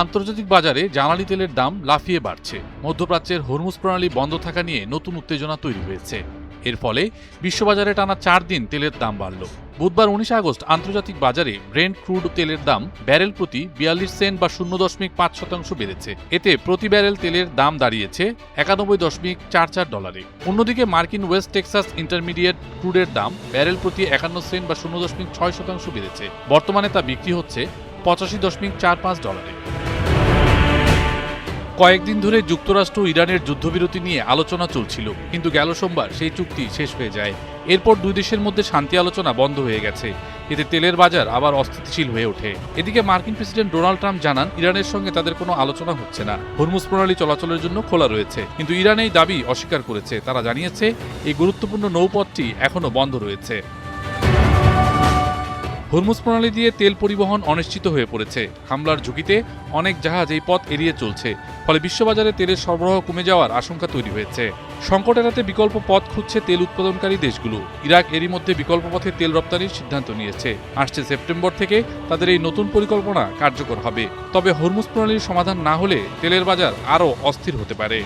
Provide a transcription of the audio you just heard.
আন্তর্জাতিক বাজারে জ্বালানি তেলের দাম লাফিয়ে বাড়ছে। মধ্যপ্রাচ্যের হরমুজ প্রণালী বন্ধ থাকা নিয়ে নতুন উত্তেজনা তৈরি হয়েছে। এর ফলে বিশ্ববাজারে টানা 4 দিন তেলের দাম বাড়ল। বুধবার 19 আগস্ট আন্তর্জাতিক বাজারে ব্রেন্ট ক্রুড তেলের দাম ব্যারেল প্রতি 42 সেন্ট বা 0.5% বেড়েছে। এতে প্রতি ব্যারেল তেলের দাম দাঁড়িয়েছে $91.44। অন্যদিকে মার্কিন ওয়েস্ট টেক্সাস ইন্টারমিডিয়েট ক্রুডের দাম ব্যারেল প্রতি 51 সেন্ট বা 0.6% বেড়েছে। বর্তমানে তা বিক্রি হচ্ছে $85.45। কয়েকদিন ধরে যুক্তরাষ্ট্র ও ইরানের যুদ্ধবিরতি নিয়ে আলোচনা চলছিল, কিন্তু গেল সোমবার সেই চুক্তি শেষ হয়ে যায়। এরপর দুই দেশের মধ্যে শান্তি আলোচনা বন্ধ হয়ে গেছে। এতে তেলের বাজার আবার অস্থিতিশীল হয়ে ওঠে। এদিকে মার্কিন প্রেসিডেন্ট ডোনাল্ড ট্রাম্প জানান, ইরানের সঙ্গে তাদের কোনো আলোচনা হচ্ছে না, হরমুজ প্রণালী চলাচলের জন্য খোলা রয়েছে। কিন্তু ইরান এই দাবি অস্বীকার করেছে। তারা জানিয়েছে এই গুরুত্বপূর্ণ নৌপথটি এখনও বন্ধ রয়েছে। হরমুজ প্রণালী দিয়ে তেল পরিবহন অনিশ্চিত হয়ে পড়েছে। হামলার ঝুঁকিতে অনেক জাহাজ এই পথ এড়িয়ে চলছে। ফলে বিশ্ববাজারে তেলের সরবরাহ কমে যাওয়ার আশঙ্কা তৈরি হয়েছে। সংকট এড়াতে বিকল্প পথ খুঁজছে তেল উৎপাদনকারী দেশগুলো। ইরাক এরই মধ্যে বিকল্প পথে তেল রপ্তানির সিদ্ধান্ত নিয়েছে। আসছে সেপ্টেম্বর থেকে তাদের এই নতুন পরিকল্পনা কার্যকর হবে। তবে হরমুজ প্রণালীর সমাধান না হলে তেলের বাজার আরও অস্থির হতে পারে।